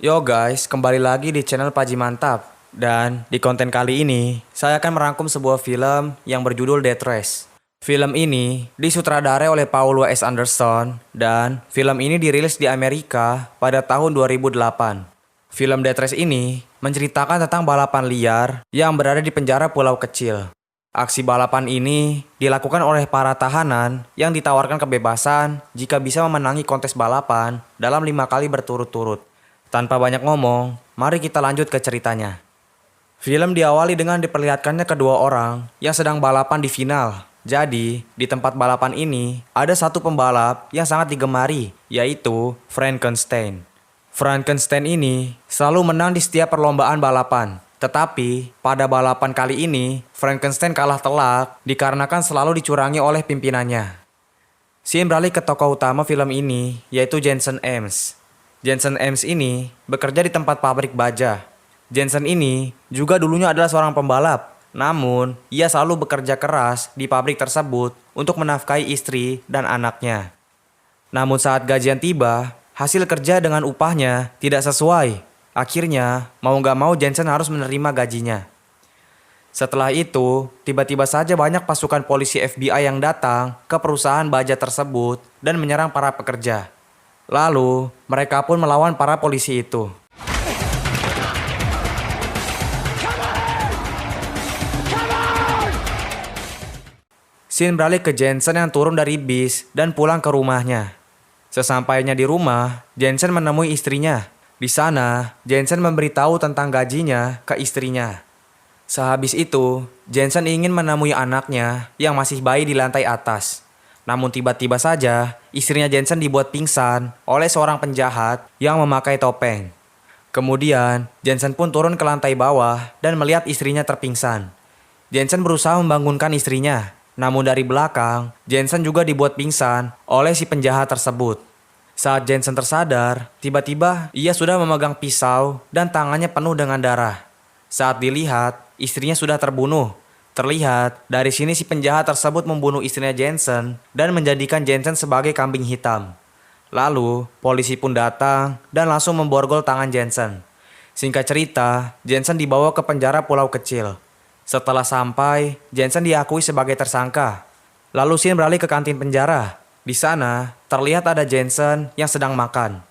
Yo guys, kembali lagi di channel Paji Mantap. Dan di konten kali ini, saya akan merangkum sebuah film yang berjudul Death Race. Film ini disutradarai oleh Paul W.S. Anderson dan film ini dirilis di Amerika pada tahun 2008. Film Death Race ini menceritakan tentang balapan liar yang berada di penjara pulau kecil. Aksi balapan ini dilakukan oleh para tahanan yang ditawarkan kebebasan jika bisa memenangi kontes balapan dalam 5 kali berturut-turut. Tanpa banyak ngomong, mari kita lanjut ke ceritanya. Film diawali dengan diperlihatkannya kedua orang yang sedang balapan di final. Jadi, di tempat balapan ini ada satu pembalap yang sangat digemari, yaitu Frankenstein. Frankenstein ini selalu menang di setiap perlombaan balapan. Tetapi, pada balapan kali ini, Frankenstein kalah telak dikarenakan selalu dicurangi oleh pimpinannya. Scene beralih ke tokoh utama film ini, yaitu Jensen Ames. Jensen Ames ini bekerja di tempat pabrik baja. Jensen ini juga dulunya adalah seorang pembalap. Namun, ia selalu bekerja keras di pabrik tersebut untuk menafkahi istri dan anaknya. Namun saat gajian tiba, hasil kerja dengan upahnya tidak sesuai. Akhirnya, mau gak mau Jensen harus menerima gajinya. Setelah itu, tiba-tiba saja banyak pasukan polisi FBI yang datang ke perusahaan baja tersebut dan menyerang para pekerja. Lalu, mereka pun melawan para polisi itu. Scene beralih ke Jensen yang turun dari bis dan pulang ke rumahnya. Sesampainya di rumah, Jensen menemui istrinya. Di sana, Jensen memberitahu tentang gajinya ke istrinya. Sehabis itu, Jensen ingin menemui anaknya yang masih bayi di lantai atas. Namun tiba-tiba saja, istrinya Jensen dibuat pingsan oleh seorang penjahat yang memakai topeng. Kemudian, Jensen pun turun ke lantai bawah dan melihat istrinya terpingsan. Jensen berusaha membangunkan istrinya. Namun dari belakang, Jensen juga dibuat pingsan oleh si penjahat tersebut. Saat Jensen tersadar, tiba-tiba ia sudah memegang pisau dan tangannya penuh dengan darah. Saat dilihat, istrinya sudah terbunuh. Terlihat, dari sini si penjahat tersebut membunuh istrinya Jensen dan menjadikan Jensen sebagai kambing hitam. Lalu, polisi pun datang dan langsung memborgol tangan Jensen. Singkat cerita, Jensen dibawa ke penjara pulau kecil. Setelah sampai, Jensen diakui sebagai tersangka. Lalu scene beralih ke kantin penjara. Di sana, terlihat ada Jensen yang sedang makan.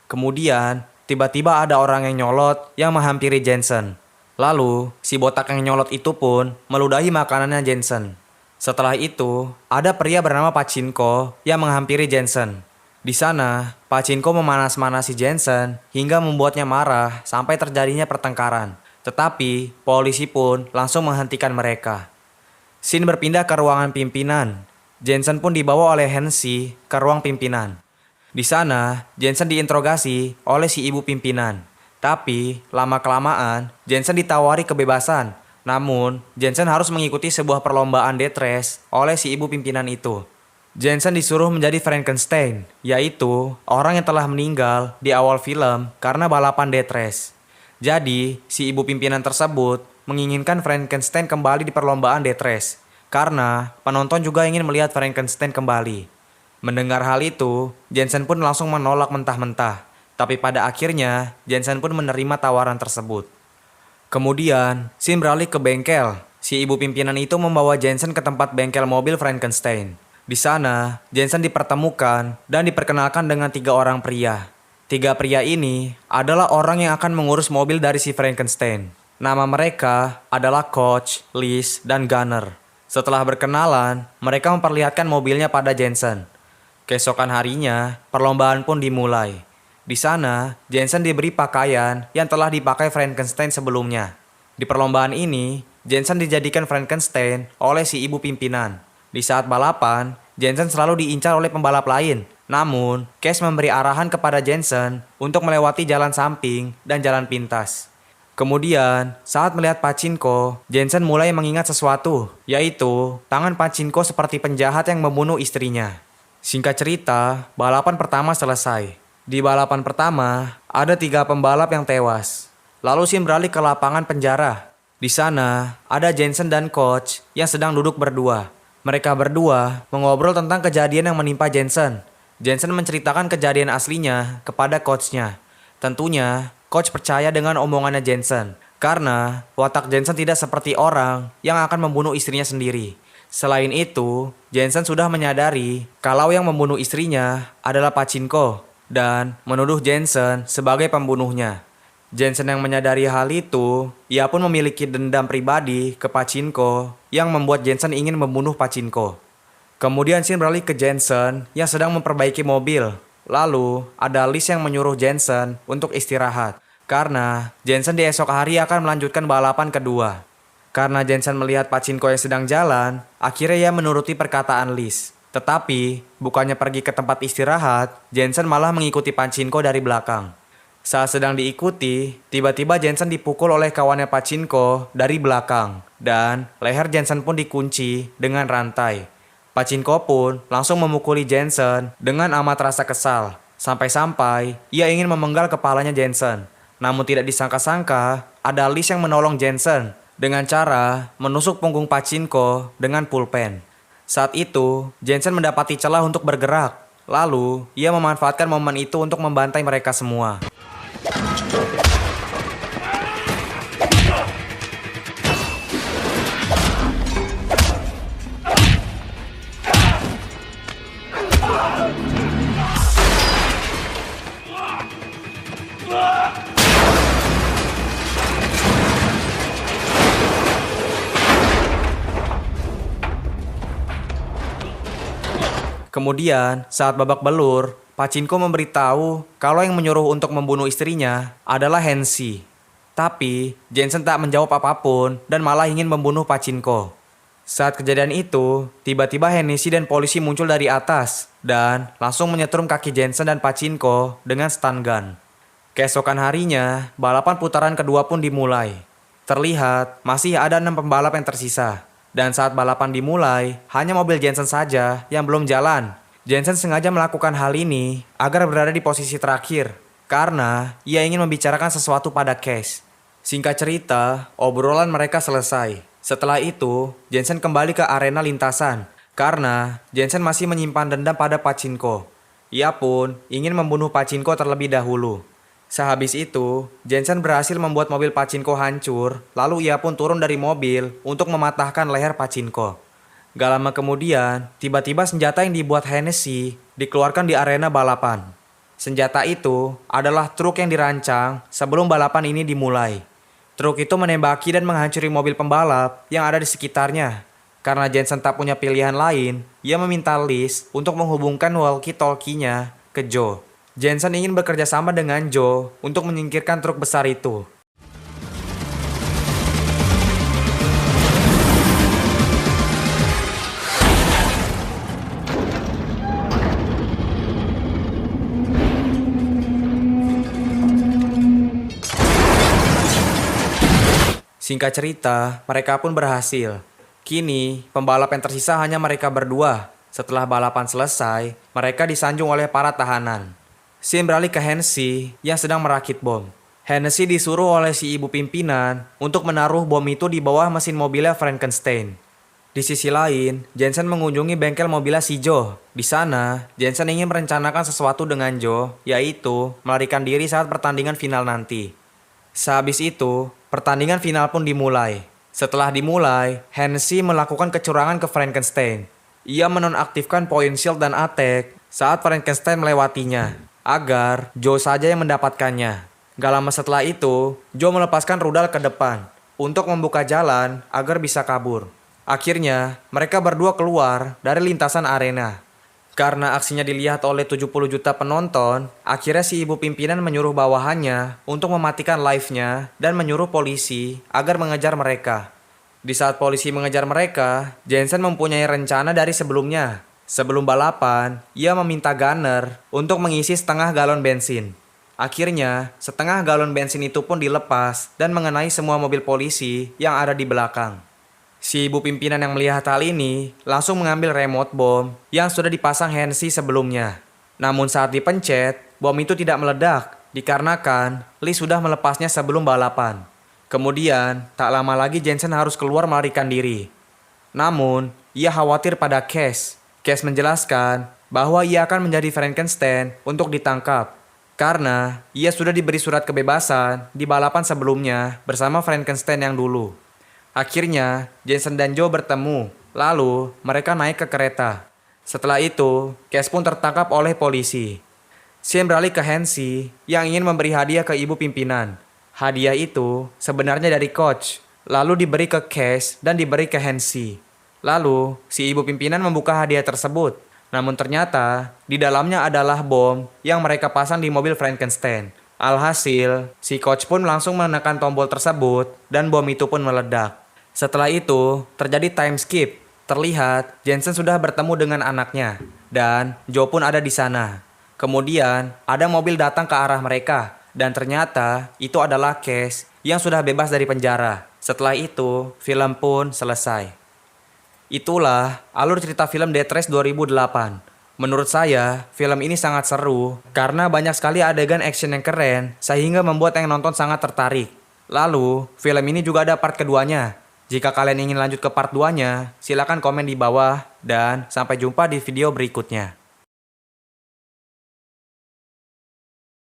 Kemudian, tiba-tiba ada orang yang nyolot yang menghampiri Jensen. Lalu, si botak yang nyolot itu pun meludahi makanannya Jensen. Setelah itu, ada pria bernama Pachinko yang menghampiri Jensen. Di sana, Pachinko memanas-manasi Jensen hingga membuatnya marah sampai terjadinya pertengkaran. Tetapi, polisi pun langsung menghentikan mereka. Scene berpindah ke ruangan pimpinan. Jensen pun dibawa oleh Hensi ke ruang pimpinan. Di sana, Jensen diinterogasi oleh si ibu pimpinan. Tapi, lama-kelamaan, Jensen ditawari kebebasan. Namun, Jensen harus mengikuti sebuah perlombaan death race oleh si ibu pimpinan itu. Jensen disuruh menjadi Frankenstein, yaitu orang yang telah meninggal di awal film karena balapan death race. Jadi, si ibu pimpinan tersebut menginginkan Frankenstein kembali di perlombaan death race, karena penonton juga ingin melihat Frankenstein kembali. Mendengar hal itu, Jensen pun langsung menolak mentah-mentah. Tapi pada akhirnya, Jensen pun menerima tawaran tersebut. Kemudian, scene beralih ke bengkel. Si ibu pimpinan itu membawa Jensen ke tempat bengkel mobil Frankenstein. Di sana, Jensen dipertemukan dan diperkenalkan dengan 3 orang pria. 3 pria ini adalah orang yang akan mengurus mobil dari si Frankenstein. Nama mereka adalah Coach, Liz, dan Gunner. Setelah berkenalan, mereka memperlihatkan mobilnya pada Jensen. Keesokan harinya, perlombaan pun dimulai. Di sana, Jensen diberi pakaian yang telah dipakai Frankenstein sebelumnya. Di perlombaan ini, Jensen dijadikan Frankenstein oleh si ibu pimpinan. Di saat balapan, Jensen selalu diincar oleh pembalap lain. Namun, Cash memberi arahan kepada Jensen untuk melewati jalan samping dan jalan pintas. Kemudian, saat melihat Pachinko, Jensen mulai mengingat sesuatu, yaitu tangan Pachinko seperti penjahat yang membunuh istrinya. Singkat cerita, balapan pertama selesai. Di balapan pertama, ada 3 pembalap yang tewas. Lalu scene beralih ke lapangan penjara. Di sana, ada Jensen dan Coach yang sedang duduk berdua. Mereka berdua mengobrol tentang kejadian yang menimpa Jensen. Jensen menceritakan kejadian aslinya kepada coachnya. Tentunya, Coach percaya dengan omongannya Jensen. Karena watak Jensen tidak seperti orang yang akan membunuh istrinya sendiri. Selain itu, Jensen sudah menyadari kalau yang membunuh istrinya adalah Pachinko dan menuduh Jensen sebagai pembunuhnya. Jensen yang menyadari hal itu, ia pun memiliki dendam pribadi ke Pachinko yang membuat Jensen ingin membunuh Pachinko. Kemudian scene beralih ke Jensen yang sedang memperbaiki mobil. Lalu, ada Liz yang menyuruh Jensen untuk istirahat. Karena Jensen di esok hari akan melanjutkan balapan kedua. Karena Jensen melihat Pachinko yang sedang jalan, akhirnya ia menuruti perkataan Liz. Tetapi, bukannya pergi ke tempat istirahat, Jensen malah mengikuti Pachinko dari belakang. Saat sedang diikuti, tiba-tiba Jensen dipukul oleh kawannya Pachinko dari belakang. Dan leher Jensen pun dikunci dengan rantai. Pachinko pun langsung memukuli Jensen dengan amat rasa kesal. Sampai-sampai ia ingin memenggal kepalanya Jensen. Namun tidak disangka-sangka, ada Liz yang menolong Jensen dengan cara menusuk punggung Pachinko dengan pulpen. Saat itu, Jensen mendapati celah untuk bergerak. Lalu, ia memanfaatkan momen itu untuk membantai mereka semua. Kemudian, saat babak belur, Pachinko memberitahu kalau yang menyuruh untuk membunuh istrinya adalah Hensi. Tapi, Jensen tak menjawab apapun dan malah ingin membunuh Pachinko. Saat kejadian itu, tiba-tiba Hennessy dan polisi muncul dari atas dan langsung menyetrum kaki Jensen dan Pachinko dengan stun gun. Keesokan harinya, balapan putaran kedua pun dimulai. Terlihat masih ada 6 pembalap yang tersisa. Dan saat balapan dimulai, hanya mobil Jensen saja yang belum jalan. Jensen sengaja melakukan hal ini agar berada di posisi terakhir, karena ia ingin membicarakan sesuatu pada Cash. Singkat cerita, obrolan mereka selesai. Setelah itu, Jensen kembali ke arena lintasan, karena Jensen masih menyimpan dendam pada Pachinko. Ia pun ingin membunuh Pachinko terlebih dahulu. Sehabis itu, Jensen berhasil membuat mobil Pachinko hancur, lalu ia pun turun dari mobil untuk mematahkan leher Pachinko. Gak lama kemudian, tiba-tiba senjata yang dibuat Hennessy dikeluarkan di arena balapan. Senjata itu adalah truk yang dirancang sebelum balapan ini dimulai. Truk itu menembaki dan menghancuri mobil pembalap yang ada di sekitarnya. Karena Jensen tak punya pilihan lain, ia meminta Liz untuk menghubungkan walkie-talkie-nya ke Joe. Jensen ingin bekerja sama dengan Joe untuk menyingkirkan truk besar itu. Singkat cerita, mereka pun berhasil. Kini, pembalap yang tersisa hanya mereka berdua. Setelah balapan selesai, mereka disanjung oleh para tahanan. Scene beralih ke Hennessy yang sedang merakit bom. Hennessy disuruh oleh si ibu pimpinan untuk menaruh bom itu di bawah mesin mobilnya Frankenstein. Di sisi lain, Jensen mengunjungi bengkel mobilnya si Joe. Di sana, Jensen ingin merencanakan sesuatu dengan Joe, yaitu melarikan diri saat pertandingan final nanti. Sehabis itu, pertandingan final pun dimulai. Setelah dimulai, Hennessy melakukan kecurangan ke Frankenstein. Ia menonaktifkan point shield dan attack saat Frankenstein melewatinya, agar Joe saja yang mendapatkannya. Gak lama setelah itu, Joe melepaskan rudal ke depan untuk membuka jalan agar bisa kabur. Akhirnya, mereka berdua keluar dari lintasan arena. Karena aksinya dilihat oleh 70 juta penonton, akhirnya si ibu pimpinan menyuruh bawahannya untuk mematikan live-nya dan menyuruh polisi agar mengejar mereka. Di saat polisi mengejar mereka, Jensen mempunyai rencana dari sebelumnya. Sebelum balapan, ia meminta gunner untuk mengisi setengah galon bensin. Akhirnya, setengah galon bensin itu pun dilepas dan mengenai semua mobil polisi yang ada di belakang. Si ibu pimpinan yang melihat hal ini langsung mengambil remote bom yang sudah dipasang Hennessy sebelumnya. Namun saat dipencet, bom itu tidak meledak dikarenakan Lee sudah melepasnya sebelum balapan. Kemudian, tak lama lagi Jensen harus keluar melarikan diri. Namun, ia khawatir pada Cash. Cash menjelaskan bahwa ia akan menjadi Frankenstein untuk ditangkap. Karena ia sudah diberi surat kebebasan di balapan sebelumnya bersama Frankenstein yang dulu. Akhirnya, Jensen dan Joe bertemu, lalu mereka naik ke kereta. Setelah itu, Cash pun tertangkap oleh polisi. Shane beralih ke Hansi yang ingin memberi hadiah ke ibu pimpinan. Hadiah itu sebenarnya dari Coach, lalu diberi ke Cash dan diberi ke Hansi. Lalu, si ibu pimpinan membuka hadiah tersebut. Namun ternyata, di dalamnya adalah bom yang mereka pasang di mobil Frankenstein. Alhasil, si Coach pun langsung menekan tombol tersebut dan bom itu pun meledak. Setelah itu, terjadi time skip. Terlihat Jensen sudah bertemu dengan anaknya dan Joe pun ada di sana. Kemudian, ada mobil datang ke arah mereka dan ternyata itu adalah Cash yang sudah bebas dari penjara. Setelah itu, film pun selesai. Itulah alur cerita film Death Race 2008. Menurut saya, film ini sangat seru karena banyak sekali adegan action yang keren sehingga membuat yang nonton sangat tertarik. Lalu, film ini juga ada part keduanya. Jika kalian ingin lanjut ke part 2-nya, silakan komen di bawah dan sampai jumpa di video berikutnya.